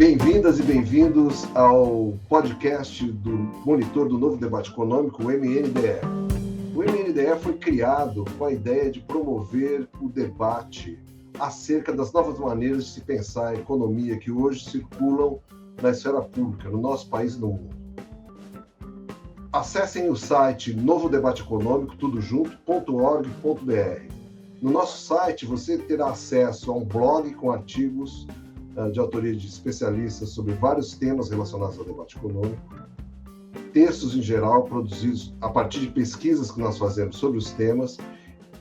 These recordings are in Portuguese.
Bem-vindas e bem-vindos ao podcast do Monitor do Novo Debate Econômico, o MNDE. O MNDE foi criado com a ideia de promover o debate acerca das novas maneiras de se pensar a economia que hoje circulam na esfera pública, no nosso país e no mundo. Acessem o site novodebateeconômico.org.br. No nosso site você terá acesso a um blog com artigos de autoria de especialistas sobre vários temas relacionados ao debate econômico, textos em geral produzidos a partir de pesquisas que nós fazemos sobre os temas,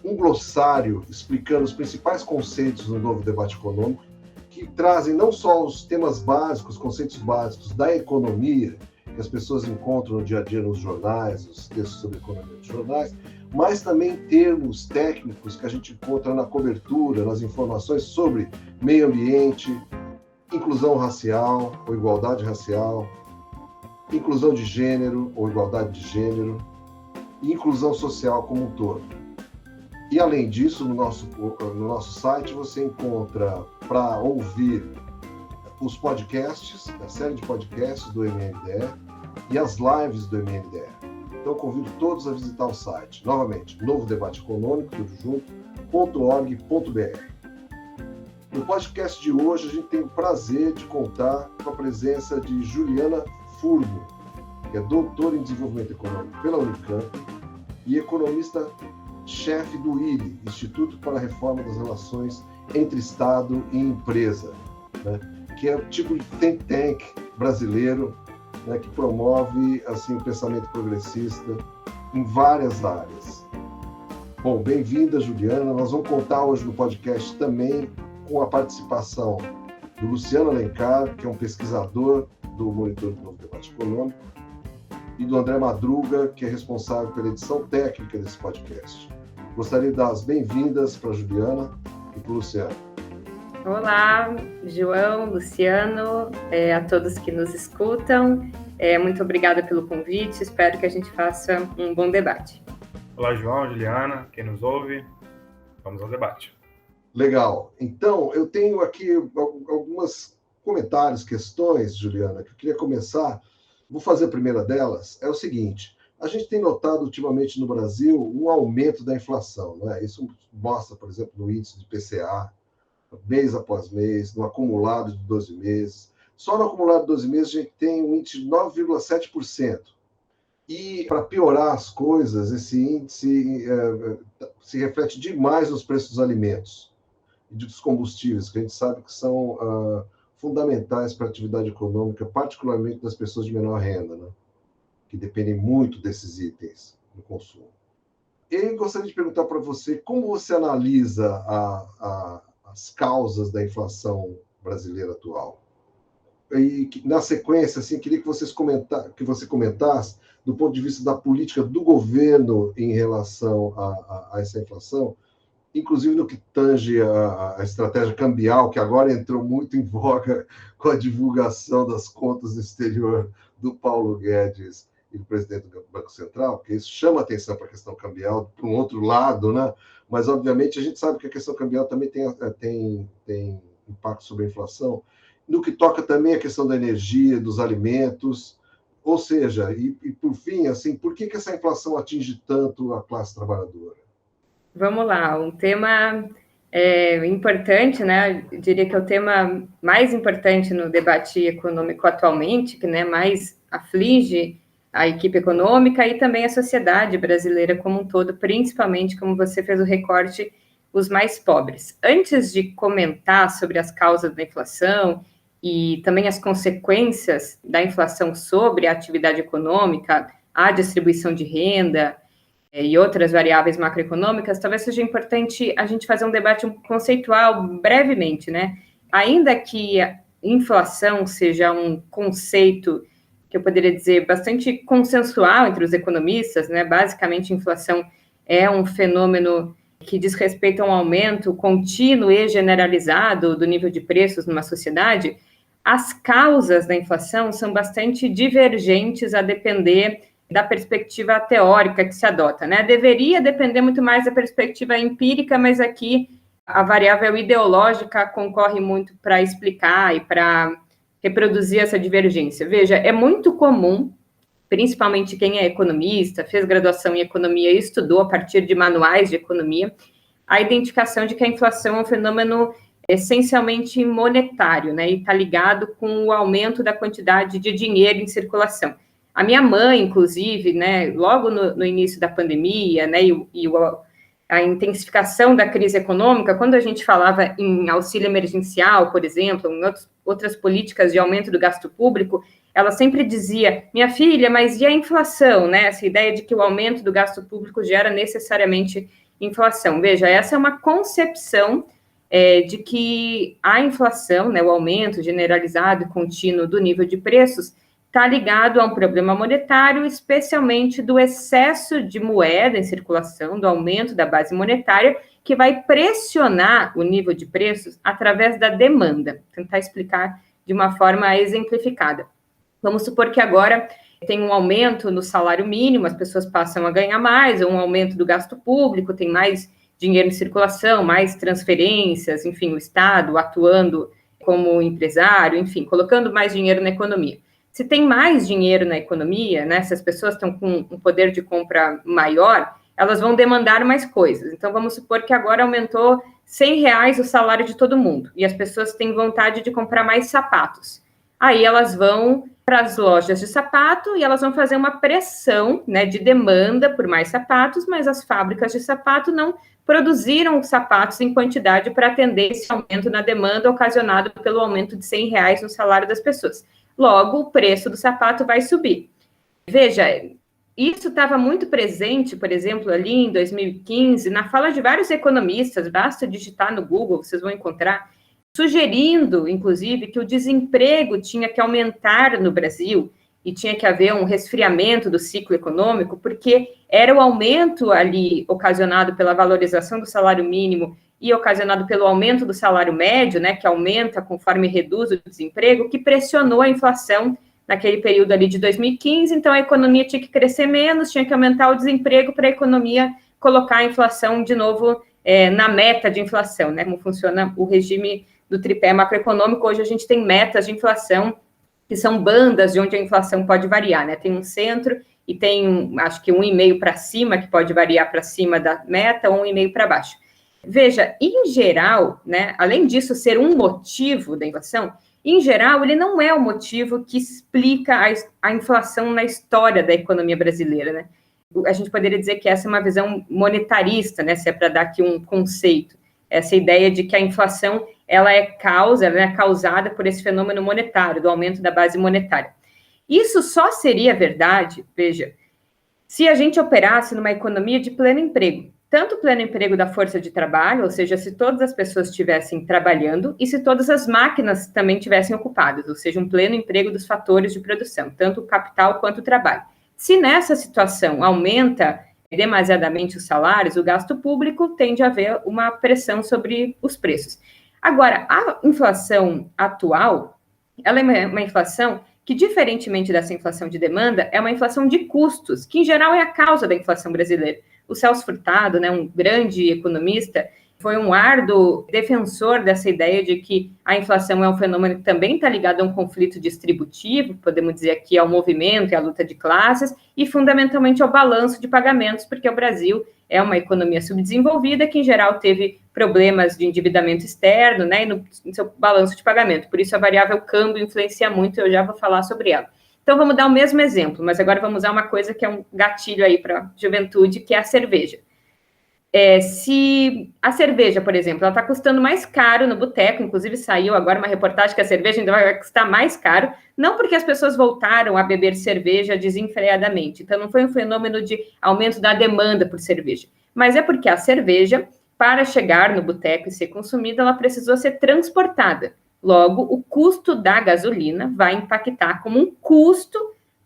um glossário explicando os principais conceitos do novo debate econômico, que trazem não só os temas básicos, conceitos básicos da economia, que as pessoas encontram no dia a dia nos jornais, os textos sobre economia nos jornais, mas também termos técnicos que a gente encontra na cobertura, nas informações sobre meio ambiente, inclusão racial ou igualdade racial, inclusão de gênero ou igualdade de gênero, e inclusão social como um todo. E além disso, no nosso site você encontra para ouvir os podcasts, a série de podcasts do MNDE e as lives do MNDE. Então convido todos a visitar o site, novamente, Novo Debate Econômico, tudo junto.org.br. No podcast de hoje, a gente tem o prazer de contar com a presença de Juliana Furno, que é doutora em desenvolvimento econômico pela Unicamp e economista-chefe do IRI, Instituto para a Reforma das Relações entre Estado e Empresa, né, que é o tipo de think tank brasileiro, né, que promove assim, o pensamento progressista em várias áreas. Bom, bem-vinda, Juliana. Nós vamos contar hoje no podcast também com a participação do Luciano Alencar, que é um pesquisador do Monitor do Novo Debate Econômico, e do André Madruga, que é responsável pela edição técnica desse podcast. Gostaria de dar as bem-vindas para a Juliana e para o Luciano. Olá, João, Luciano, a todos que nos escutam. Muito obrigada pelo convite, espero que a gente faça um bom debate. Olá, João, Juliana, quem nos ouve, vamos ao debate. Legal. Então, eu tenho aqui alguns comentários, questões, Juliana, que eu queria começar. Vou fazer a primeira delas. É o seguinte: a gente tem notado ultimamente no Brasil um aumento da inflação, não é? Isso mostra, por exemplo, no índice de PCA, mês após mês, no acumulado de 12 meses. Só no acumulado de 12 meses a gente tem um índice de 9,7%. E, para piorar as coisas, esse índice se reflete demais nos preços dos alimentos e dos combustíveis, que a gente sabe que são fundamentais para a atividade econômica, particularmente das pessoas de menor renda, né, que dependem muito desses itens no consumo. Eu gostaria de perguntar para você como você analisa as causas da inflação brasileira atual. E, na sequência, assim, queria que você comentasse, do ponto de vista da política do governo em relação a essa inflação, inclusive no que tange a estratégia cambial, que agora entrou muito em voga com a divulgação das contas do exterior do Paulo Guedes e do presidente do Banco Central, porque isso chama atenção para a questão cambial, para um outro lado, né? Mas, obviamente, a gente sabe que a questão cambial também tem impacto sobre a inflação, no que toca também a questão da energia, dos alimentos, ou seja, e por fim, assim, por que essa inflação atinge tanto a classe trabalhadora? Vamos lá, um tema importante, né? Eu diria que é o tema mais importante no debate econômico atualmente, que, né, mais aflige a equipe econômica e também a sociedade brasileira como um todo, principalmente, como você fez o recorte, os mais pobres. Antes de comentar sobre as causas da inflação e também as consequências da inflação sobre a atividade econômica, a distribuição de renda e outras variáveis macroeconômicas, talvez seja importante a gente fazer um debate conceitual brevemente, né? Ainda que a inflação seja um conceito que eu poderia dizer bastante consensual entre os economistas, né? Basicamente, a inflação é um fenômeno que diz respeito a um aumento contínuo e generalizado do nível de preços numa sociedade. As causas da inflação são bastante divergentes a depender da perspectiva teórica que se adota, né? Deveria depender muito mais da perspectiva empírica, mas aqui a variável ideológica concorre muito para explicar e para reproduzir essa divergência? Veja, é muito comum, principalmente quem é economista, fez graduação em economia e estudou a partir de manuais de economia, a identificação de que a inflação é um fenômeno essencialmente monetário, né, e está ligado com o aumento da quantidade de dinheiro em circulação. A minha mãe, inclusive, né, logo no início da pandemia, né, a intensificação da crise econômica, quando a gente falava em auxílio emergencial, por exemplo, em outras políticas de aumento do gasto público, ela sempre dizia, minha filha, mas e a inflação, né? Essa ideia de que o aumento do gasto público gera necessariamente inflação. Veja, essa é uma concepção de que a inflação, né, o aumento generalizado e contínuo do nível de preços, está ligado a um problema monetário, especialmente do excesso de moeda em circulação, do aumento da base monetária, que vai pressionar o nível de preços através da demanda. Vou tentar explicar de uma forma exemplificada. Vamos supor que agora tem um aumento no salário mínimo, as pessoas passam a ganhar mais, ou um aumento do gasto público, tem mais dinheiro em circulação, mais transferências, enfim, o Estado atuando como empresário, enfim, colocando mais dinheiro na economia. Se tem mais dinheiro na economia, né, se as pessoas estão com um poder de compra maior, elas vão demandar mais coisas. Então, vamos supor que agora aumentou R$100 o salário de todo mundo, e as pessoas têm vontade de comprar mais sapatos. Aí elas vão para as lojas de sapato e elas vão fazer uma pressão, né, de demanda por mais sapatos, mas as fábricas de sapato não produziram sapatos em quantidade para atender esse aumento na demanda ocasionado pelo aumento de R$100 no salário das pessoas. Logo, o preço do sapato vai subir. Veja, isso estava muito presente, por exemplo, ali em 2015, na fala de vários economistas, basta digitar no Google, vocês vão encontrar, sugerindo, inclusive, que o desemprego tinha que aumentar no Brasil e tinha que haver um resfriamento do ciclo econômico, porque era o aumento ali ocasionado pela valorização do salário mínimo e ocasionado pelo aumento do salário médio, né, que aumenta conforme reduz o desemprego, que pressionou a inflação naquele período ali de 2015, então a economia tinha que crescer menos, tinha que aumentar o desemprego para a economia colocar a inflação de novo na meta de inflação, né, como funciona o regime do tripé macroeconômico. Hoje a gente tem metas de inflação, que são bandas de onde a inflação pode variar, né? Tem um centro e tem, acho que 1,5 para cima, que pode variar para cima da meta, ou 1,5 para baixo. Veja, em geral, né, além disso ser um motivo da inflação, em geral, ele não é o motivo que explica a inflação na história da economia brasileira, né? A gente poderia dizer que essa é uma visão monetarista, né, se é para dar aqui um conceito, essa ideia de que a inflação ela é causada por esse fenômeno monetário, do aumento da base monetária. Isso só seria verdade, veja, se a gente operasse numa economia de pleno emprego. Tanto o pleno emprego da força de trabalho, ou seja, se todas as pessoas estivessem trabalhando e se todas as máquinas também estivessem ocupadas, ou seja, um pleno emprego dos fatores de produção, tanto o capital quanto o trabalho. Se nessa situação aumenta demasiadamente os salários, o gasto público tende a haver uma pressão sobre os preços. Agora, a inflação atual, ela é uma inflação que, diferentemente dessa inflação de demanda, é uma inflação de custos, que em geral é a causa da inflação brasileira. O Celso Furtado, né, um grande economista, foi um árduo defensor dessa ideia de que a inflação é um fenômeno que também está ligado a um conflito distributivo, podemos dizer aqui ao movimento e à luta de classes, e fundamentalmente ao balanço de pagamentos, porque o Brasil é uma economia subdesenvolvida que, em geral, teve problemas de endividamento externo, né, e no seu balanço de pagamento. Por isso, a variável câmbio influencia muito, eu já vou falar sobre ela. Então, vamos dar o mesmo exemplo, mas agora vamos usar uma coisa que é um gatilho aí para a juventude, que é a cerveja. Se a cerveja, por exemplo, ela está custando mais caro no boteco, inclusive saiu agora uma reportagem que a cerveja ainda vai custar mais caro, não porque as pessoas voltaram a beber cerveja desenfreadamente, então não foi um fenômeno de aumento da demanda por cerveja, mas é porque a cerveja, para chegar no boteco e ser consumida, ela precisou ser transportada. Logo, o custo da gasolina vai impactar como um custo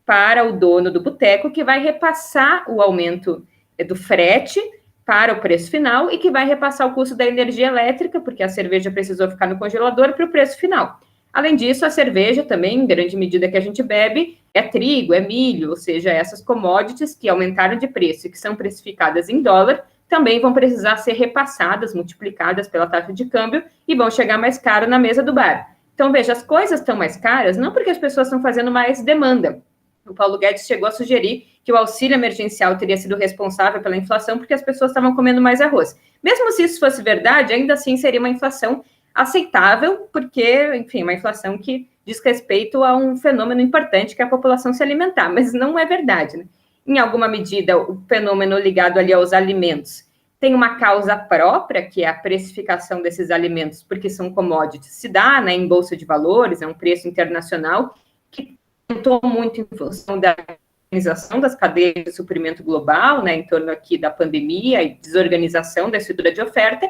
para o dono do boteco, que vai repassar o aumento do frete para o preço final e que vai repassar o custo da energia elétrica, porque a cerveja precisou ficar no congelador, para o preço final. Além disso, a cerveja também, em grande medida que a gente bebe, é trigo, é milho, ou seja, essas commodities que aumentaram de preço e que são precificadas em dólar, também vão precisar ser repassadas, multiplicadas pela taxa de câmbio e vão chegar mais caro na mesa do bar. Então, veja, as coisas estão mais caras não porque as pessoas estão fazendo mais demanda. O Paulo Guedes chegou a sugerir que o auxílio emergencial teria sido responsável pela inflação porque as pessoas estavam comendo mais arroz. Mesmo se isso fosse verdade, ainda assim seria uma inflação aceitável, porque, enfim, uma inflação que diz respeito a um fenômeno importante, que é a população se alimentar, mas não é verdade, né? Em alguma medida, o fenômeno ligado ali aos alimentos tem uma causa própria, que é a precificação desses alimentos, porque são commodities, se dá, né, em bolsa de valores, é um preço internacional, que aumentou muito em função da organização das cadeias de suprimento global, né, em torno aqui da pandemia e desorganização da estrutura de oferta.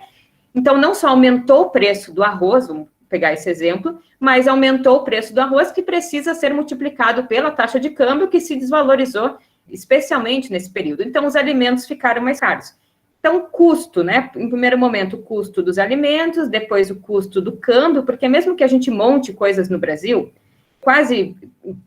Então, não só aumentou o preço do arroz, vamos pegar esse exemplo, mas aumentou o preço do arroz, que precisa ser multiplicado pela taxa de câmbio, que se desvalorizou, especialmente nesse período. Então, os alimentos ficaram mais caros. Então, custo, né? Em primeiro momento, o custo dos alimentos, depois o custo do câmbio, porque mesmo que a gente monte coisas no Brasil, quase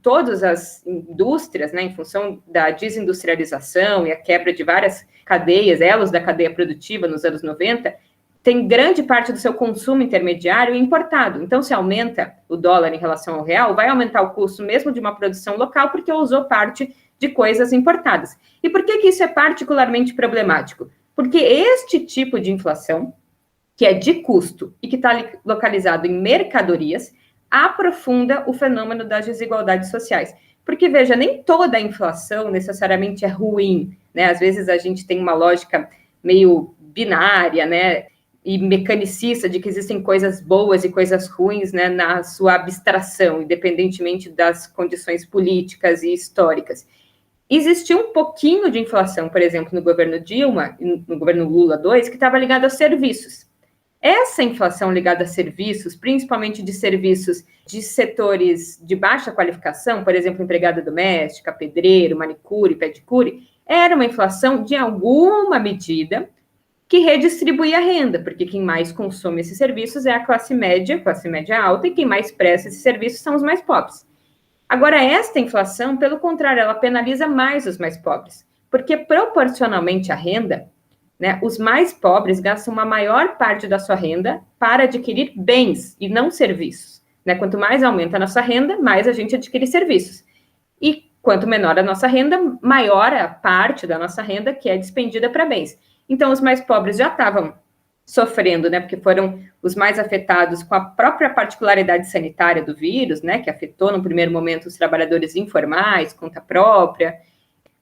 todas as indústrias, né, em função da desindustrialização e a quebra de várias cadeias, elos da cadeia produtiva nos anos 90, tem grande parte do seu consumo intermediário importado. Então, se aumenta o dólar em relação ao real, vai aumentar o custo mesmo de uma produção local, porque usou parte de coisas importadas. E por que isso é particularmente problemático? Porque este tipo de inflação, que é de custo e que está localizado em mercadorias, aprofunda o fenômeno das desigualdades sociais. Porque, veja, nem toda a inflação necessariamente é ruim, né? Às vezes a gente tem uma lógica meio binária, né, e mecanicista de que existem coisas boas e coisas ruins, né, na sua abstração, independentemente das condições políticas e históricas. Existiu um pouquinho de inflação, por exemplo, no governo Dilma, no governo Lula II, que estava ligado aos serviços. Essa inflação ligada a serviços, principalmente de serviços de setores de baixa qualificação, por exemplo, empregada doméstica, pedreiro, manicure, pedicure, era uma inflação de alguma medida que redistribui a renda, porque quem mais consome esses serviços é a classe média alta, e quem mais presta esses serviços são os mais pobres. Agora, esta inflação, pelo contrário, ela penaliza mais os mais pobres, porque proporcionalmente à renda, né, os mais pobres gastam uma maior parte da sua renda para adquirir bens e não serviços. Né? Quanto mais aumenta a nossa renda, mais a gente adquire serviços. E quanto menor a nossa renda, maior a parte da nossa renda que é despendida para bens. Então, os mais pobres já estavam sofrendo, né, porque foram os mais afetados com a própria particularidade sanitária do vírus, né, que afetou no primeiro momento os trabalhadores informais, conta própria,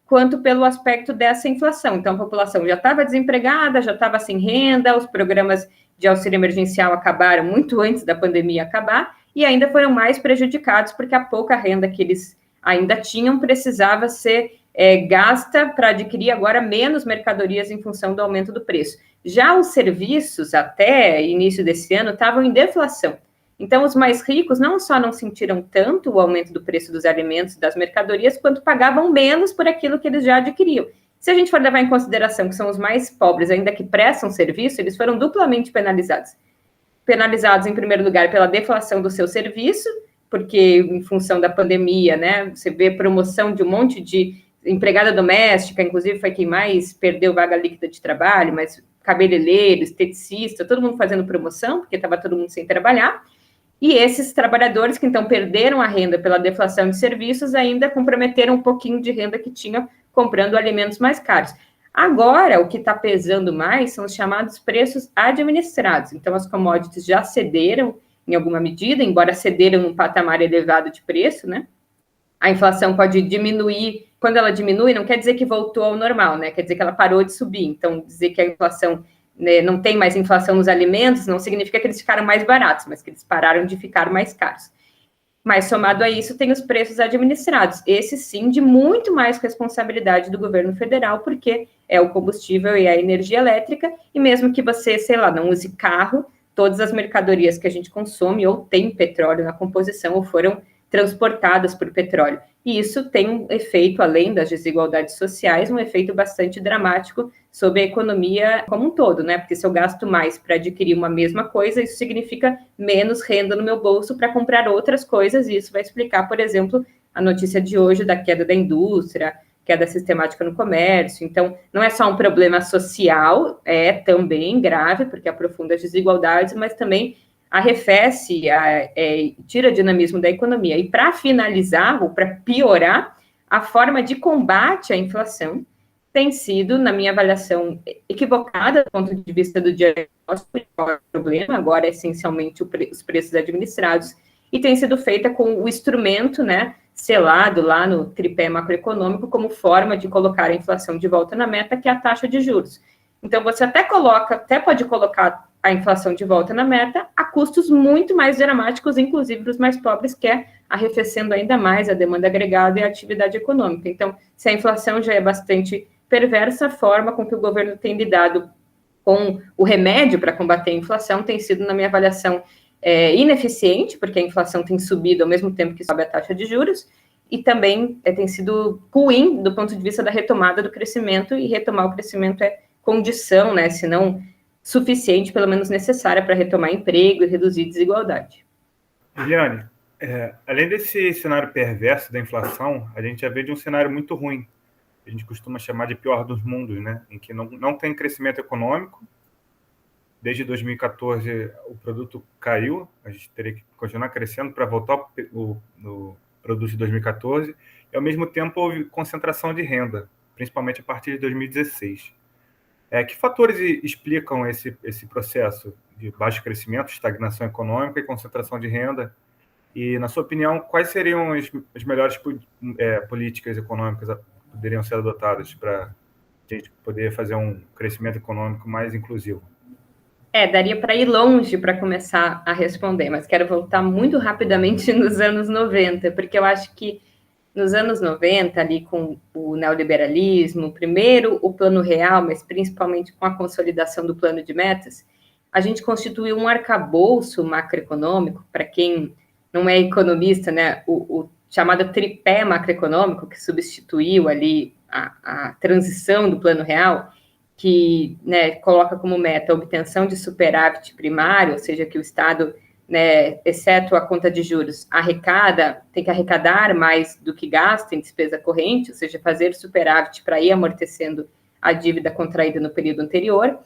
quanto pelo aspecto dessa inflação. Então, a população já estava desempregada, já estava sem renda, os programas de auxílio emergencial acabaram muito antes da pandemia acabar, e ainda foram mais prejudicados, porque a pouca renda que eles ainda tinham precisava ser gasta para adquirir agora menos mercadorias em função do aumento do preço. Já os serviços, até início desse ano, estavam em deflação. Então, os mais ricos não só não sentiram tanto o aumento do preço dos alimentos e das mercadorias, quanto pagavam menos por aquilo que eles já adquiriam. Se a gente for levar em consideração que são os mais pobres, ainda que prestam serviço, eles foram duplamente penalizados. Penalizados, em primeiro lugar, pela deflação do seu serviço, porque, em função da pandemia, né, você vê promoção de um monte de empregada doméstica, inclusive foi quem mais perdeu vaga líquida de trabalho, mas cabeleireiro, esteticista, todo mundo fazendo promoção, porque estava todo mundo sem trabalhar, e esses trabalhadores que então perderam a renda pela deflação de serviços ainda comprometeram um pouquinho de renda que tinham comprando alimentos mais caros. Agora, o que está pesando mais são os chamados preços administrados, então as commodities já cederam em alguma medida, embora cederam num patamar elevado de preço, né? A inflação pode diminuir. Quando ela diminui, não quer dizer que voltou ao normal, né? Quer dizer que ela parou de subir. Então, dizer que a inflação, né, não tem mais inflação nos alimentos, não significa que eles ficaram mais baratos, mas que eles pararam de ficar mais caros. Mas, somado a isso, tem os preços administrados. Esse, sim, de muito mais responsabilidade do governo federal, porque é o combustível e a energia elétrica, e mesmo que você, sei lá, não use carro, todas as mercadorias que a gente consome ou tem petróleo na composição ou foram transportadas por petróleo. E isso tem um efeito, além das desigualdades sociais, um efeito bastante dramático sobre a economia como um todo, né? Porque se eu gasto mais para adquirir uma mesma coisa, isso significa menos renda no meu bolso para comprar outras coisas, e isso vai explicar, por exemplo, a notícia de hoje da queda da indústria, queda sistemática no comércio. Então, não é só um problema social, é também grave, porque aprofunda as desigualdades, mas também arrefece, tira dinamismo da economia. E para finalizar, ou para piorar, a forma de combate à inflação tem sido, na minha avaliação, equivocada do ponto de vista do diagnóstico, qual é o problema, agora é essencialmente os preços administrados, e tem sido feita com o instrumento, né, selado lá no tripé macroeconômico como forma de colocar a inflação de volta na meta, que é a taxa de juros. Então, você até pode colocar a inflação de volta na meta a custos muito mais dramáticos, inclusive para os mais pobres, que é arrefecendo ainda mais a demanda agregada e a atividade econômica. Então, se a inflação já é bastante perversa, a forma com que o governo tem lidado com o remédio para combater a inflação tem sido, na minha avaliação, ineficiente, porque a inflação tem subido ao mesmo tempo que sobe a taxa de juros, e também tem sido ruim do ponto de vista da retomada do crescimento, e retomar o crescimento é condição, né, se não suficiente, pelo menos necessária, para retomar emprego e reduzir desigualdade. Juliane, além desse cenário perverso da inflação, a gente já vê de um cenário muito ruim, a gente costuma chamar de pior dos mundos, né, em que não tem crescimento econômico. Desde 2014, o produto caiu, a gente teria que continuar crescendo para voltar no produto de 2014, e, ao mesmo tempo, houve concentração de renda, principalmente a partir de 2016. Que fatores explicam esse processo de baixo crescimento, estagnação econômica e concentração de renda? E, na sua opinião, quais seriam as melhores políticas econômicas que poderiam ser adotadas para a gente poder fazer um crescimento econômico mais inclusivo? Daria para ir longe para começar a responder, mas quero voltar muito rapidamente nos anos 90, porque eu acho que nos anos 90, ali com o neoliberalismo, primeiro o Plano Real, mas principalmente com a consolidação do plano de metas, a gente constituiu um arcabouço macroeconômico, para quem não é economista, né, o chamado tripé macroeconômico, que substituiu ali a transição do Plano Real, que, né, coloca como meta a obtenção de superávit primário, ou seja, que o Estado, né, exceto a conta de juros, tem que arrecadar mais do que gasta em despesa corrente, ou seja, fazer superávit para ir amortecendo a dívida contraída no período anterior,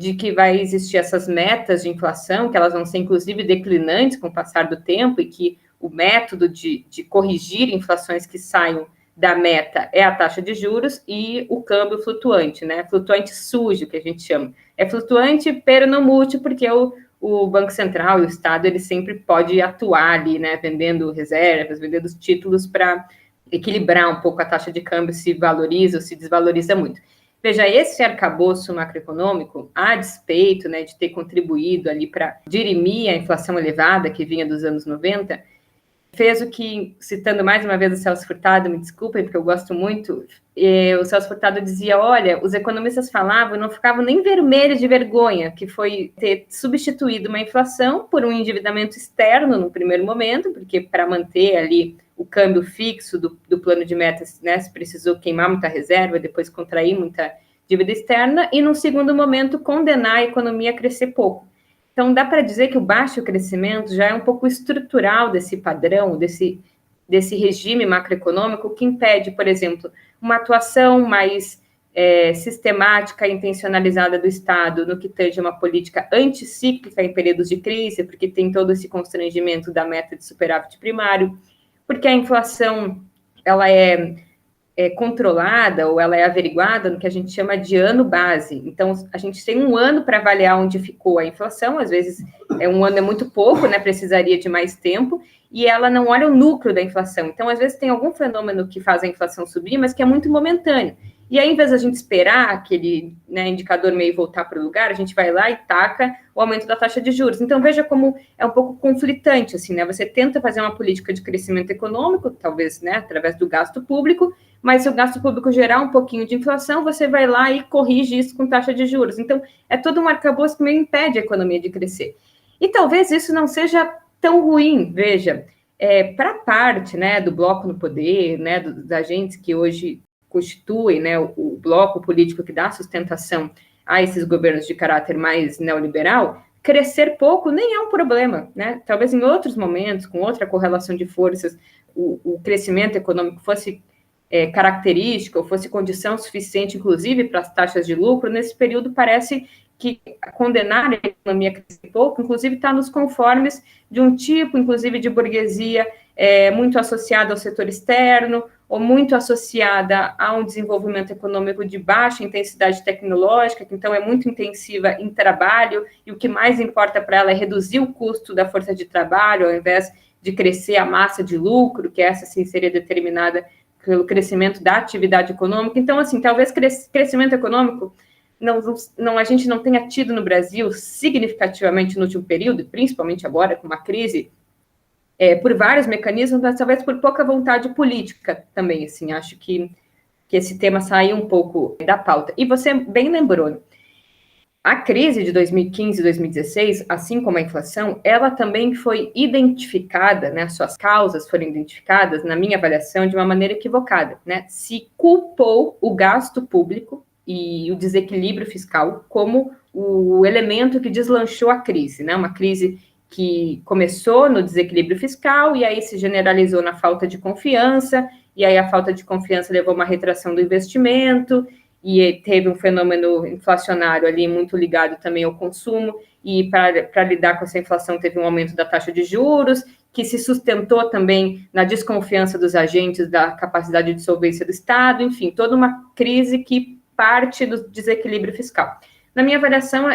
de que vai existir essas metas de inflação, que elas vão ser, inclusive, declinantes com o passar do tempo, e que o método de corrigir inflações que saiam da meta é a taxa de juros e o câmbio flutuante, né? Flutuante sujo, que a gente chama. É flutuante, pero não mútil, porque o Banco Central e o Estado, ele sempre pode atuar ali, né? Vendendo reservas, vendendo os títulos para equilibrar um pouco a taxa de câmbio, se valoriza ou se desvaloriza muito. Veja, esse arcabouço macroeconômico, a despeito, né, de ter contribuído ali para dirimir a inflação elevada que vinha dos anos 90, fez o que, citando mais uma vez o Celso Furtado, me desculpem, porque eu gosto muito, o Celso Furtado dizia, olha, os economistas falavam, não ficavam nem vermelhos de vergonha, que foi ter substituído uma inflação por um endividamento externo no primeiro momento, porque para manter ali o câmbio fixo do plano de metas, né, se precisou queimar muita reserva, depois contrair muita dívida externa, e num segundo momento condenar a economia a crescer pouco. Então, dá para dizer que o baixo crescimento já é um pouco estrutural desse padrão, desse regime macroeconômico, que impede, por exemplo, uma atuação mais sistemática e intencionalizada do Estado no que tange uma política anticíclica em períodos de crise, porque tem todo esse constrangimento da meta de superávit primário, porque a inflação ela é controlada ou ela é averiguada no que a gente chama de ano base. Então, a gente tem um ano para avaliar onde ficou a inflação, às vezes um ano é muito pouco, né, precisaria de mais tempo, e ela não olha o núcleo da inflação. Então, às vezes tem algum fenômeno que faz a inflação subir, mas que é muito momentâneo. E aí, em vez da gente esperar aquele, né, indicador meio voltar para o lugar, a gente vai lá e taca o aumento da taxa de juros. Então, veja como é um pouco conflitante, assim, né? Você tenta fazer uma política de crescimento econômico, talvez, né, através do gasto público, mas se o gasto público gerar um pouquinho de inflação, você vai lá e corrige isso com taxa de juros. Então, é todo um arcabouço que meio impede a economia de crescer. E talvez isso não seja tão ruim, veja, para parte, né, do bloco no poder, né, dos agentes que hoje constituem, né, o bloco político que dá sustentação a esses governos de caráter mais neoliberal, crescer pouco nem é um problema, né? Talvez em outros momentos, com outra correlação de forças, o crescimento econômico fosse característica ou fosse condição suficiente, inclusive, para as taxas de lucro. Nesse período parece que condenar a economia a crescer pouco, inclusive está nos conformes de um tipo, inclusive, de burguesia muito associada ao setor externo, ou muito associada a um desenvolvimento econômico de baixa intensidade tecnológica, que então é muito intensiva em trabalho, e o que mais importa para ela é reduzir o custo da força de trabalho, ao invés de crescer a massa de lucro, que essa sim seria determinada pelo crescimento da atividade econômica. Então, assim, talvez crescimento econômico a gente não tenha tido no Brasil significativamente no último período, principalmente agora com uma crise, por vários mecanismos, mas talvez por pouca vontade política também, assim, acho que esse tema saiu um pouco da pauta. E você bem lembrou, a crise de 2015 e 2016, assim como a inflação, ela também foi identificada, né, suas causas foram identificadas, na minha avaliação, de uma maneira equivocada, né? Se culpou o gasto público e o desequilíbrio fiscal como o elemento que deslanchou a crise, né? Uma crise que começou no desequilíbrio fiscal e aí se generalizou na falta de confiança, e aí a falta de confiança levou a uma retração do investimento, e teve um fenômeno inflacionário ali muito ligado também ao consumo, e para lidar com essa inflação teve um aumento da taxa de juros, que se sustentou também na desconfiança dos agentes da capacidade de solvência do Estado, enfim, toda uma crise que parte do desequilíbrio fiscal. Na minha avaliação,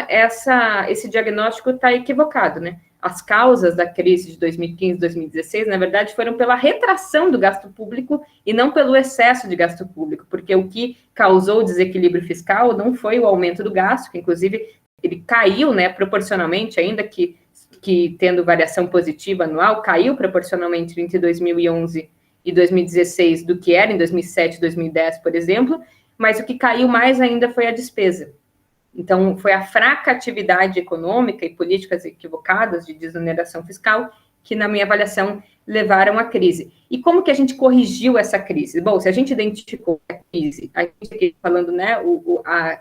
esse diagnóstico está equivocado, né? As causas da crise de 2015 e 2016, na verdade, foram pela retração do gasto público e não pelo excesso de gasto público, porque o que causou o desequilíbrio fiscal não foi o aumento do gasto, que inclusive ele caiu, né, proporcionalmente, ainda que tendo variação positiva anual, caiu proporcionalmente entre 2011 e 2016 do que era em 2007 e 2010, por exemplo, mas o que caiu mais ainda foi a despesa. Então, foi a fraca atividade econômica e políticas equivocadas de desoneração fiscal que, na minha avaliação, levaram à crise. E como que a gente corrigiu essa crise? Bom, se a gente identificou a crise, a gente aqui falando, né,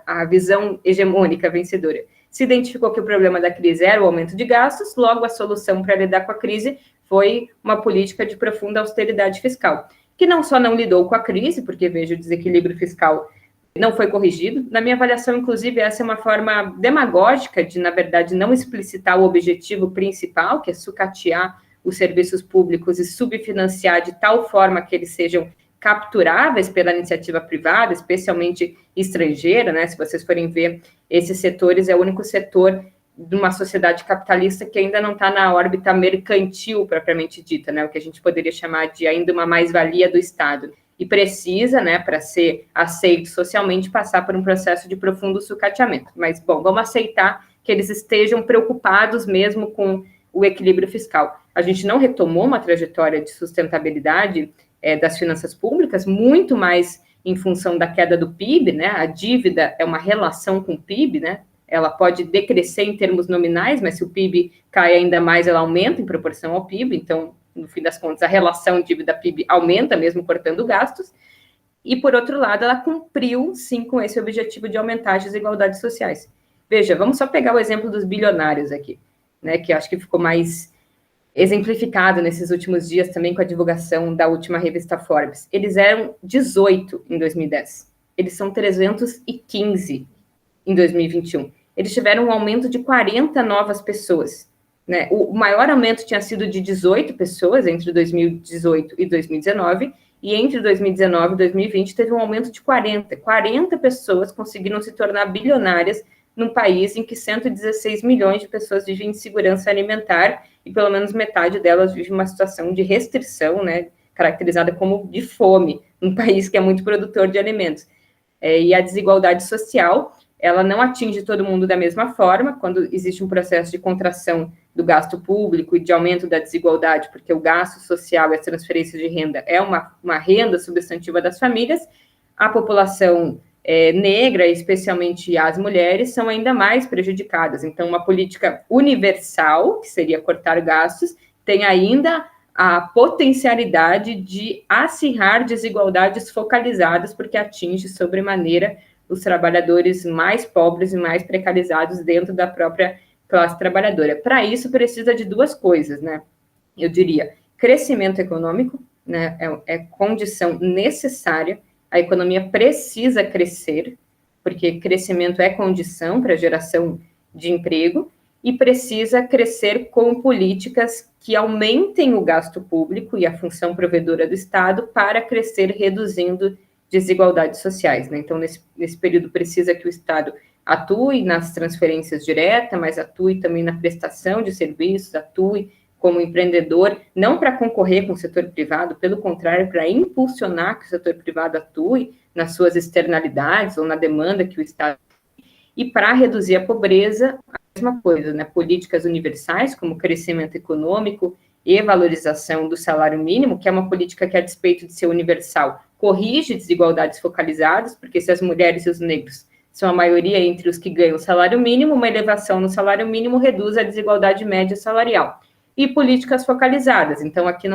a visão hegemônica vencedora, se identificou que o problema da crise era o aumento de gastos, logo a solução para lidar com a crise foi uma política de profunda austeridade fiscal, que não só não lidou com a crise, porque, veja, o desequilíbrio fiscal não foi corrigido. Na minha avaliação, inclusive, essa é uma forma demagógica de, na verdade, não explicitar o objetivo principal, que é sucatear os serviços públicos e subfinanciar de tal forma que eles sejam capturáveis pela iniciativa privada, especialmente estrangeira, né? Se vocês forem ver, esses setores é o único setor de uma sociedade capitalista que ainda não está na órbita mercantil propriamente dita, né? O que a gente poderia chamar de ainda uma mais-valia do Estado. E precisa, né, para ser aceito socialmente, passar por um processo de profundo sucateamento. Mas, bom, vamos aceitar que eles estejam preocupados mesmo com o equilíbrio fiscal. A gente não retomou uma trajetória de sustentabilidade das finanças públicas, muito mais em função da queda do PIB, né? A dívida é uma relação com o PIB, né? Ela pode decrescer em termos nominais, mas se o PIB cai ainda mais, ela aumenta em proporção ao PIB, então, no fim das contas, a relação dívida-PIB aumenta, mesmo cortando gastos, e, por outro lado, ela cumpriu, sim, com esse objetivo de aumentar as desigualdades sociais. Veja, vamos só pegar o exemplo dos bilionários aqui, né, que eu acho que ficou mais exemplificado nesses últimos dias também com a divulgação da última revista Forbes. Eles eram 18 em 2010, eles são 315 em 2021. Eles tiveram um aumento de 40 novas pessoas, né? O maior aumento tinha sido de 18 pessoas entre 2018 e 2019, e entre 2019 e 2020 teve um aumento de 40. 40 pessoas conseguiram se tornar bilionárias num país em que 116 milhões de pessoas vivem em insegurança alimentar e pelo menos metade delas vive uma situação de restrição, né, caracterizada como de fome, num país que é muito produtor de alimentos. E a desigualdade social, ela não atinge todo mundo da mesma forma, quando existe um processo de contração do gasto público e de aumento da desigualdade, porque o gasto social e as transferências de renda é uma renda substantiva das famílias, a população negra, especialmente as mulheres, são ainda mais prejudicadas. Então, uma política universal, que seria cortar gastos, tem ainda a potencialidade de acirrar desigualdades focalizadas, porque atinge sobremaneira os trabalhadores mais pobres e mais precarizados dentro da própria classe trabalhadora. Para isso, precisa de duas coisas, né? Eu diria, crescimento econômico, né? É condição necessária. A economia precisa crescer porque crescimento é condição para a geração de emprego, e precisa crescer com políticas que aumentem o gasto público e a função provedora do Estado para crescer reduzindo desigualdades sociais, né? Então, nesse período, precisa que o Estado atue nas transferências diretas, mas atue também na prestação de serviços, atue como empreendedor, não para concorrer com o setor privado, pelo contrário, para impulsionar que o setor privado atue nas suas externalidades ou na demanda que o Estado... E para reduzir a pobreza, a mesma coisa, né? Políticas universais, como crescimento econômico e valorização do salário mínimo, que é uma política que, a despeito de ser universal, corrige desigualdades focalizadas, porque se as mulheres e os negros são a maioria entre os que ganham o salário mínimo, uma elevação no salário mínimo reduz a desigualdade média salarial. E políticas focalizadas, então aqui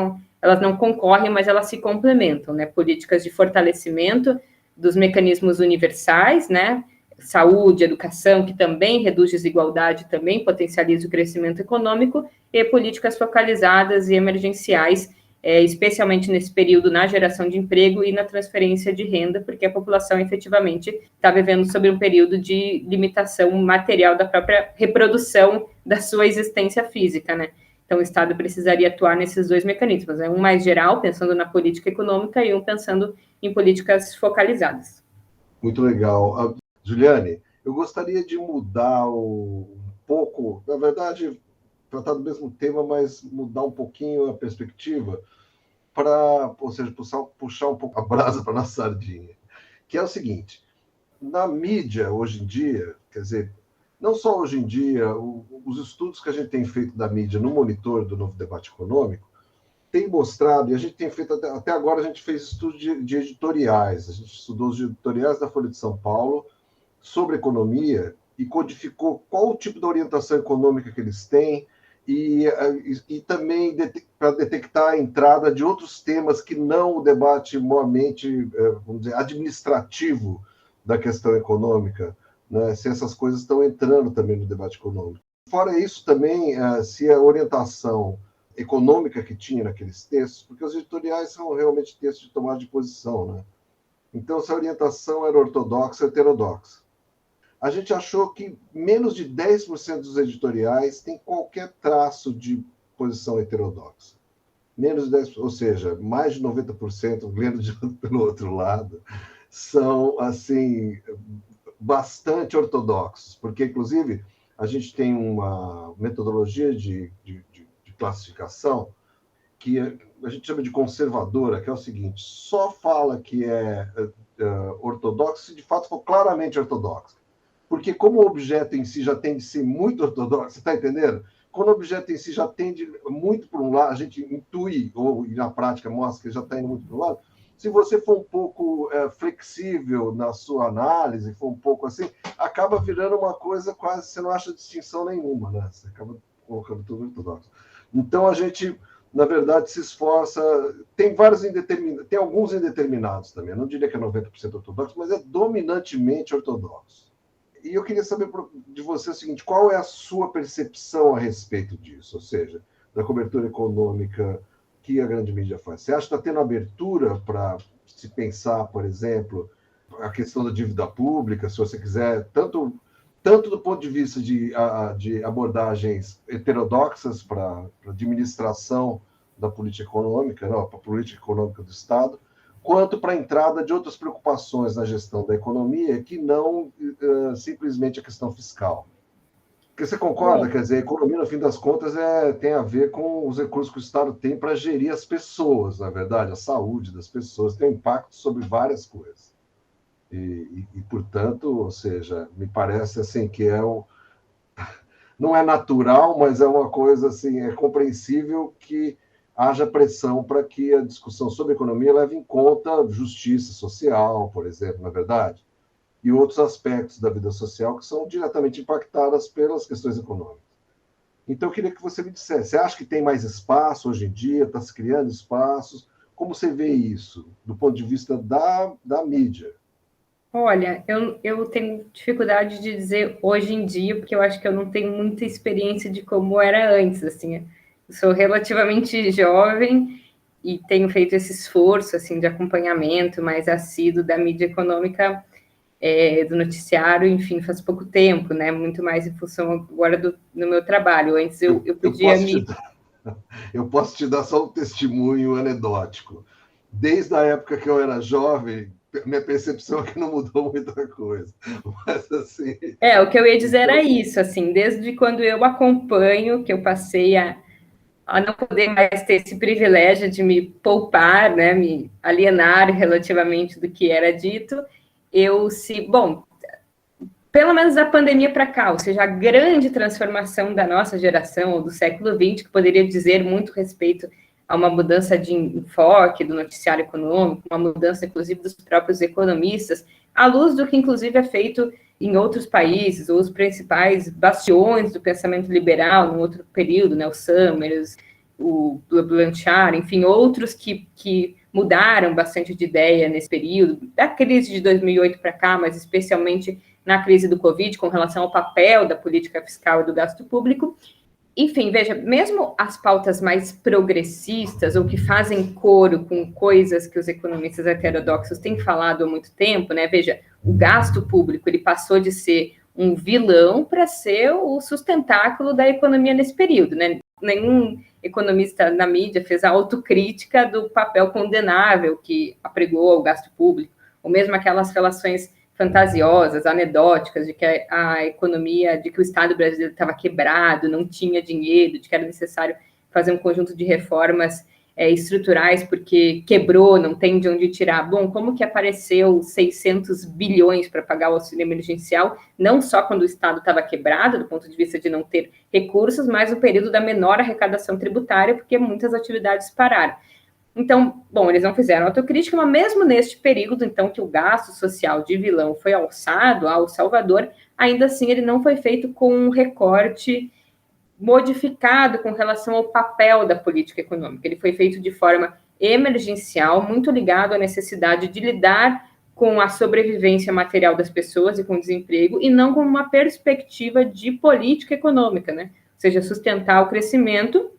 elas não concorrem, mas elas se complementam, né? Políticas de fortalecimento dos mecanismos universais, né? Saúde, educação, que também reduz desigualdade, também potencializa o crescimento econômico, e políticas focalizadas e emergenciais, especialmente nesse período na geração de emprego e na transferência de renda, porque a população efetivamente está vivendo sob um período de limitação material da própria reprodução da sua existência física, né? Então, o Estado precisaria atuar nesses dois mecanismos, né? Um mais geral, pensando na política econômica, e um pensando em políticas focalizadas. Muito legal. Juliane, eu gostaria de mudar um pouco, na verdade, tratar do mesmo tema, mas mudar um pouquinho a perspectiva para, ou seja, puxar um pouco a brasa para a nossa sardinha, que é o seguinte: na mídia, hoje em dia, quer dizer, não só hoje em dia, os estudos que a gente tem feito da mídia no monitor do Novo Debate Econômico tem mostrado, e a gente tem feito, até agora a gente fez estudos de editoriais, a gente estudou os editoriais da Folha de São Paulo sobre economia e codificou qual o tipo de orientação econômica que eles têm e também para detectar a entrada de outros temas que não o debate mormente, vamos dizer, administrativo da questão econômica, né? Se essas coisas estão entrando também no debate econômico. Fora isso também, se a orientação econômica que tinha naqueles textos, porque os editoriais são realmente textos de tomada de posição, né? Então, se a orientação era ortodoxa ou heterodoxa. A gente achou que menos de 10% dos editoriais tem qualquer traço de posição heterodoxa. Menos de 10%, ou seja, mais de 90%, lendo pelo outro lado, são, assim, bastante ortodoxos, porque, inclusive, a gente tem uma metodologia de classificação que a gente chama de conservadora, que é o seguinte: só fala que é ortodoxo se de fato for claramente ortodoxo. Porque como o objeto em si já tende a ser muito ortodoxo, você está entendendo? Quando o objeto em si já tende muito para um lado, a gente intui, ou na prática mostra que já está indo muito para um lado, se você for um pouco flexível na sua análise, for um pouco assim, acaba virando uma coisa quase, você não acha distinção nenhuma, né? Você acaba colocando tudo ortodoxo. Então, a gente, na verdade, se esforça, tem vários indeterminados, tem alguns indeterminados também, eu não diria que é 90% ortodoxo, mas é dominantemente ortodoxo. E eu queria saber de você o seguinte: qual é a sua percepção a respeito disso? Ou seja, da cobertura econômica que a grande mídia faz. Você acha que está tendo abertura para se pensar, por exemplo, a questão da dívida pública, se você quiser, tanto do ponto de vista de abordagens heterodoxas para a administração da política econômica, não, para a política econômica do Estado, quanto para a entrada de outras preocupações na gestão da economia que não simplesmente a questão fiscal. Porque você concorda? Quer dizer, a economia, no fim das contas, tem a ver com os recursos que o Estado tem para gerir as pessoas, na verdade, a saúde das pessoas, tem um impacto sobre várias coisas. E portanto, ou seja, me parece assim que não é natural, mas é uma coisa assim, é compreensível que haja pressão para que a discussão sobre economia leve em conta justiça social, por exemplo, na verdade, e outros aspectos da vida social que são diretamente impactadas pelas questões econômicas. Então, eu queria que você me dissesse, você acha que tem mais espaço hoje em dia, está se criando espaços? Como você vê isso, do ponto de vista da mídia? Olha, eu tenho dificuldade de dizer hoje em dia, porque eu acho que eu não tenho muita experiência de como era antes, assim. Eu sou relativamente jovem e tenho feito esse esforço, assim, de acompanhamento mais assíduo da mídia econômica do noticiário, enfim, faz pouco tempo, né? Muito mais em função agora do meu trabalho. Antes eu podia eu posso te dar só um testemunho anedótico. Desde a época que eu era jovem, minha percepção é que não mudou muita coisa. Mas, assim... o que eu ia dizer era isso, assim, desde quando eu acompanho, que eu passei a não poder mais ter esse privilégio de me poupar, né, me alienar relativamente do que era dito, pelo menos da pandemia para cá, ou seja, a grande transformação da nossa geração, ou do século XX, que poderia dizer muito respeito a uma mudança de enfoque do noticiário econômico, uma mudança, inclusive, dos próprios economistas, à luz do que, inclusive, é feito em outros países, ou os principais bastiões do pensamento liberal, no outro período, né, o Summers, o Blanchard, enfim, outros que mudaram bastante de ideia nesse período, da crise de 2008 para cá, mas especialmente na crise do Covid, com relação ao papel da política fiscal e do gasto público. Enfim, veja, mesmo as pautas mais progressistas, ou que fazem coro com coisas que os economistas heterodoxos têm falado há muito tempo, né? Veja, o gasto público, ele passou de ser um vilão para ser o sustentáculo da economia nesse período, né? Nenhum economista na mídia fez a autocrítica do papel condenável que apregou ao gasto público, ou mesmo aquelas relações fantasiosas, anedóticas, de que a economia, de que o Estado brasileiro estava quebrado, não tinha dinheiro, de que era necessário fazer um conjunto de reformas estruturais porque quebrou, não tem de onde tirar. Bom, como que apareceu 600 bilhões para pagar o auxílio emergencial, não só quando o Estado estava quebrado, do ponto de vista de não ter recursos, mas no período da menor arrecadação tributária, porque muitas atividades pararam. Então, bom, eles não fizeram autocrítica, mas mesmo neste período, então, que o gasto social de vilão foi alçado ao Salvador, ainda assim ele não foi feito com um recorte modificado com relação ao papel da política econômica. Ele foi feito de forma emergencial, muito ligado à necessidade de lidar com a sobrevivência material das pessoas e com o desemprego, e não com uma perspectiva de política econômica, né? Ou seja, sustentar o crescimento,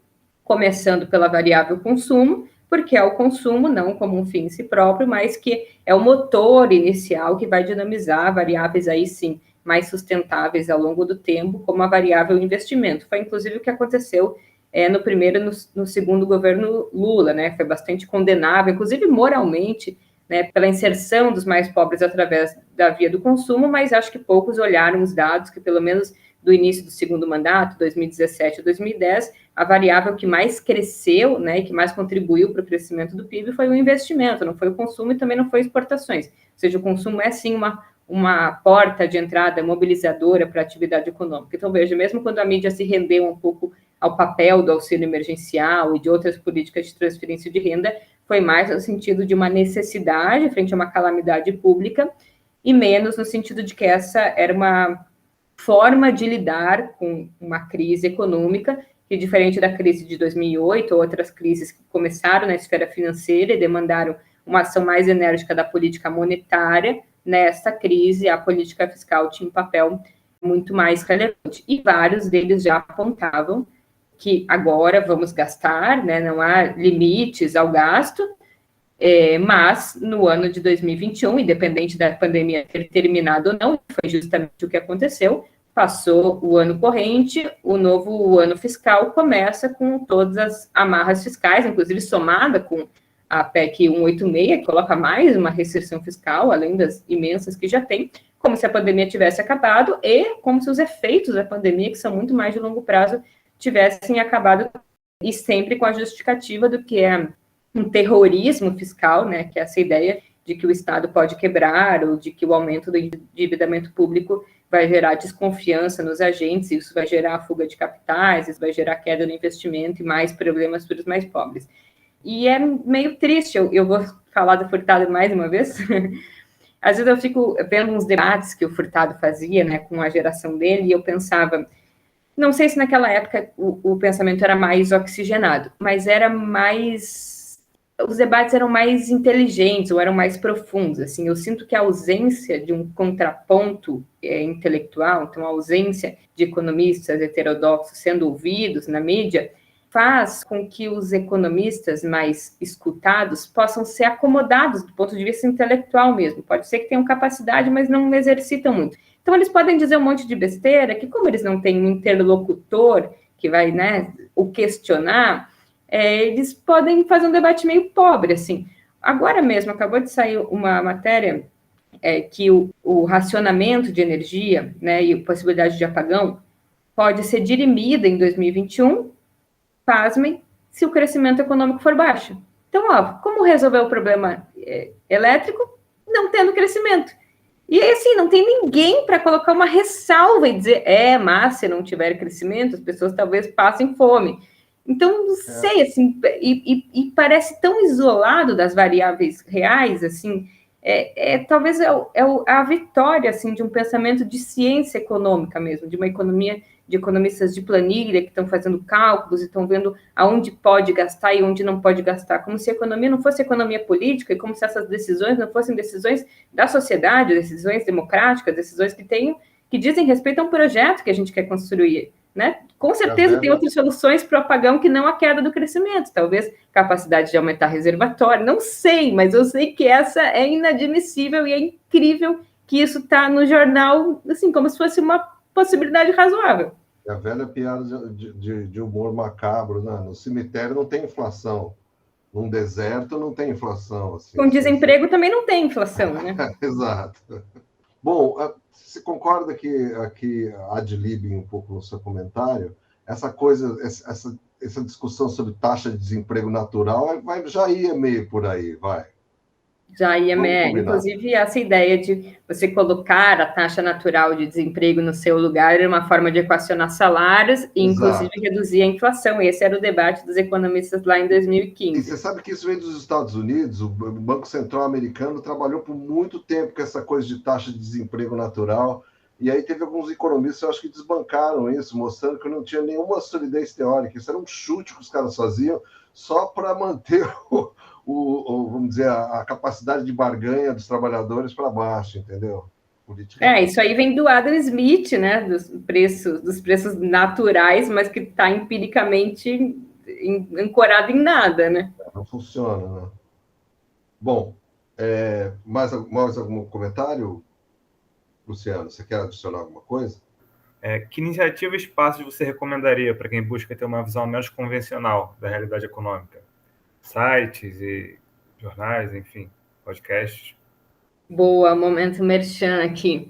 começando pela variável consumo, porque é o consumo, não como um fim em si próprio, mas que é o motor inicial que vai dinamizar variáveis aí sim mais sustentáveis ao longo do tempo, como a variável investimento. Foi inclusive o que aconteceu no primeiro e no segundo governo Lula, né? Foi bastante condenável, inclusive moralmente, né, pela inserção dos mais pobres através da via do consumo, mas acho que poucos olharam os dados que, pelo menos do início do segundo mandato, 2017 a 2010, a variável que mais cresceu, né, e que mais contribuiu para o crescimento do PIB foi o investimento, não foi o consumo e também não foi exportações. Ou seja, o consumo é sim uma porta de entrada mobilizadora para a atividade econômica. Então, veja, mesmo quando a mídia se rendeu um pouco ao papel do auxílio emergencial e de outras políticas de transferência de renda, foi mais no sentido de uma necessidade frente a uma calamidade pública e menos no sentido de que essa era uma forma de lidar com uma crise econômica que, diferente da crise de 2008 ou outras crises que começaram na esfera financeira e demandaram uma ação mais enérgica da política monetária, nesta crise a política fiscal tinha um papel muito mais relevante. E vários deles já apontavam que agora vamos gastar, né, não há limites ao gasto, mas no ano de 2021, independente da pandemia ter terminado ou não, foi justamente o que aconteceu, passou o ano corrente, o novo ano fiscal começa com todas as amarras fiscais, inclusive somada com a PEC 186, que coloca mais uma restrição fiscal, além das imensas que já tem, como se a pandemia tivesse acabado e como se os efeitos da pandemia, que são muito mais de longo prazo, tivessem acabado, e sempre com a justificativa do que é um terrorismo fiscal, né, que é essa ideia de que o Estado pode quebrar ou de que o aumento do endividamento público vai gerar desconfiança nos agentes, isso vai gerar fuga de capitais, isso vai gerar queda no investimento e mais problemas para os mais pobres. E é meio triste, eu vou falar do Furtado mais uma vez. Às vezes eu fico vendo uns debates que o Furtado fazia, né, com a geração dele, e eu pensava, não sei se naquela época o pensamento era mais oxigenado, mas era mais... Os debates eram mais inteligentes ou eram mais profundos, assim, eu sinto que a ausência de um contraponto intelectual, então a ausência de economistas heterodoxos sendo ouvidos na mídia, faz com que os economistas mais escutados possam ser acomodados do ponto de vista intelectual mesmo. Pode ser que tenham capacidade, mas não exercitam muito. Então, eles podem dizer um monte de besteira, que como eles não têm um interlocutor que vai, né, o questionar, eles podem fazer um debate meio pobre, assim. Agora mesmo, acabou de sair uma matéria que o racionamento de energia, né, e a possibilidade de apagão pode ser dirimida em 2021, pasmem, se o crescimento econômico for baixo. Então, como resolver o problema elétrico? Não tendo crescimento. E aí, assim, não tem ninguém para colocar uma ressalva e dizer, mas se não tiver crescimento, as pessoas talvez passem fome. Então, não sei, assim, e parece tão isolado das variáveis reais, assim, talvez a vitória, assim, de um pensamento de ciência econômica mesmo, de uma economia, de economistas de planilha que estão fazendo cálculos e estão vendo aonde pode gastar e onde não pode gastar, como se a economia não fosse economia política e como se essas decisões não fossem decisões da sociedade, decisões democráticas, decisões que dizem respeito a um projeto que a gente quer construir, né? Com certeza tem outras soluções para o apagão que não a queda do crescimento, talvez capacidade de aumentar reservatório, não sei, mas eu sei que essa é inadmissível e é incrível que isso está no jornal, assim, como se fosse uma possibilidade razoável. É a velha piada de humor macabro, né? No cemitério não tem inflação, num deserto não tem inflação. Assim, com desemprego também não tem inflação, né? Exato. Bom, você concorda que aqui ad lib um pouco no seu comentário, essa coisa, essa discussão sobre taxa de desemprego natural já ia meio por aí, vai. Já ia, inclusive, essa ideia de você colocar a taxa natural de desemprego no seu lugar era uma forma de equacionar salários e, inclusive, reduzir a inflação. Esse era o debate dos economistas lá em 2015. E você sabe que isso vem dos Estados Unidos, o Banco Central americano trabalhou por muito tempo com essa coisa de taxa de desemprego natural, e aí teve alguns economistas, eu acho que desbancaram isso, mostrando que não tinha nenhuma solidez teórica. Isso era um chute que os caras faziam só para manter vamos dizer, a capacidade de barganha dos trabalhadores para baixo, entendeu? Isso aí vem do Adam Smith, né? Dos preços naturais, mas que está empiricamente ancorado em nada, né? Não funciona, né? Bom, mais algum comentário, Luciano? Você quer adicionar alguma coisa? Que iniciativa e espaços você recomendaria para quem busca ter uma visão menos convencional da realidade econômica? Sites e jornais, enfim, podcasts. Boa, momento merchan aqui.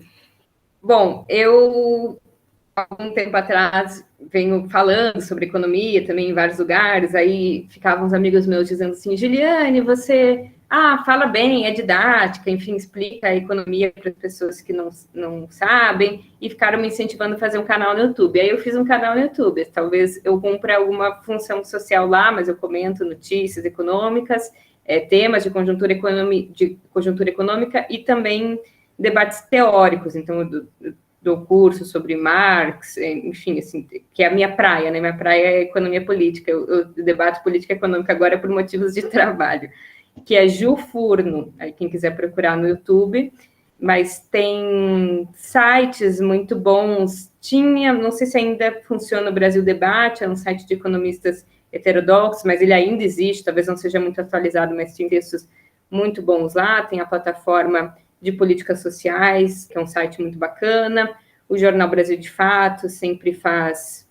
Bom, eu, algum tempo atrás, venho falando sobre economia também em vários lugares, aí ficavam uns amigos meus dizendo assim, Giliane, você fala bem, é didática, enfim, explica a economia para as pessoas que não sabem, e ficaram me incentivando a fazer um canal no YouTube. Aí eu fiz um canal no YouTube, talvez eu cumpra alguma função social lá, mas eu comento notícias econômicas, temas de conjuntura econômica e também debates teóricos, então do curso sobre Marx, enfim, assim, que é a minha praia, né? Minha praia é economia política, eu debato política econômica agora por motivos de trabalho, que é Ju Furno, aí quem quiser procurar no YouTube, mas tem sites muito bons, não sei se ainda funciona o Brasil Debate, é um site de economistas heterodoxos, mas ele ainda existe, talvez não seja muito atualizado, mas tem textos muito bons lá, tem a plataforma de políticas sociais, que é um site muito bacana, o Jornal Brasil de Fato sempre faz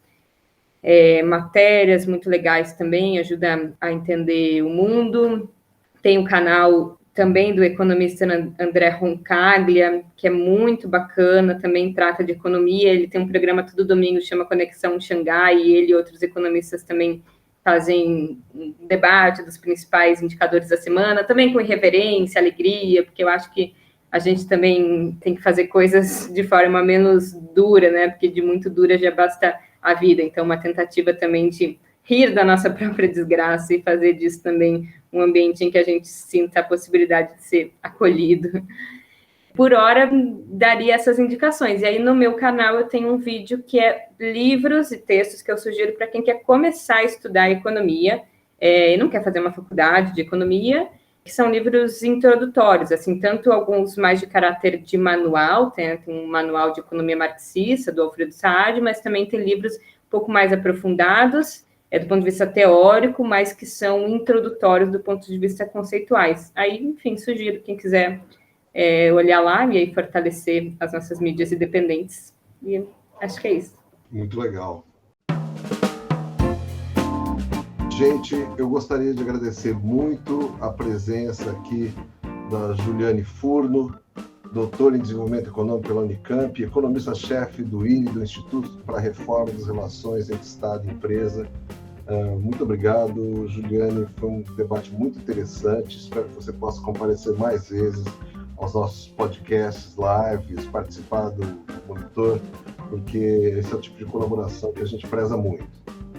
matérias muito legais também, ajuda a entender o mundo. Tem o canal também do economista André Roncaglia, que é muito bacana, também trata de economia, ele tem um programa todo domingo, chama Conexão Xangai, e ele e outros economistas também fazem um debate dos principais indicadores da semana, também com irreverência, alegria, porque eu acho que a gente também tem que fazer coisas de forma menos dura, né? Porque de muito dura já basta a vida. Então, uma tentativa também de rir da nossa própria desgraça e fazer disso também um ambiente em que a gente sinta a possibilidade de ser acolhido. Por hora, daria essas indicações. E aí, no meu canal, eu tenho um vídeo que é livros e textos que eu sugiro para quem quer começar a estudar economia e não quer fazer uma faculdade de economia, que são livros introdutórios, assim, tanto alguns mais de caráter de manual, tem um manual de economia marxista, do Alfredo Saad, mas também tem livros um pouco mais aprofundados, do ponto de vista teórico, mas que são introdutórios do ponto de vista conceituais. Aí, enfim, sugiro quem quiser olhar lá e aí fortalecer as nossas mídias independentes. E acho que é isso. Muito legal. Gente, eu gostaria de agradecer muito a presença aqui da Juliane Furno, doutora em Desenvolvimento Econômico pela Unicamp, economista-chefe do INE, do Instituto para a Reforma das Relações entre Estado e Empresa. Muito obrigado, Juliane. Foi um debate muito interessante. Espero que você possa comparecer mais vezes aos nossos podcasts, lives, participar do Monitor, porque esse é o tipo de colaboração que a gente preza muito.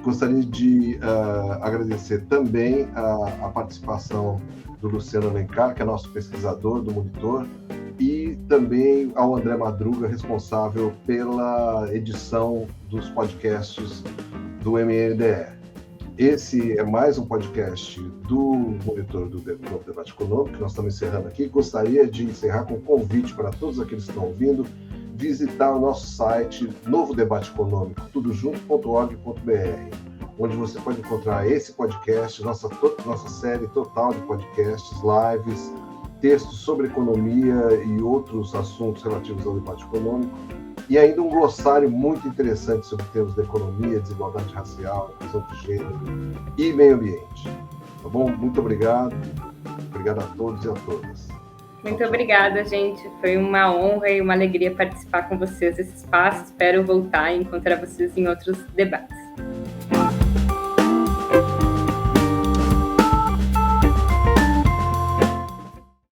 Gostaria de agradecer também a participação do Luciano Alencar, que é nosso pesquisador do Monitor, e também ao André Madruga, responsável pela edição dos podcasts do MNDE. Esse é mais um podcast do Monitor do Novo Debate Econômico, que nós estamos encerrando aqui. Gostaria de encerrar com um convite para todos aqueles que estão ouvindo, visitar o nosso site Novo Debate Econômico, tudojunto.org.br, onde você pode encontrar esse podcast, nossa série total de podcasts, lives, textos sobre economia e outros assuntos relativos ao debate econômico, e ainda um glossário muito interessante sobre termos de economia, desigualdade racial, inclusão de gênero e meio ambiente. Tá bom? Muito obrigado. Obrigado a todos e a todas. Muito obrigada, gente. Foi uma honra e uma alegria participar com vocês desse espaço. Espero voltar e encontrar vocês em outros debates.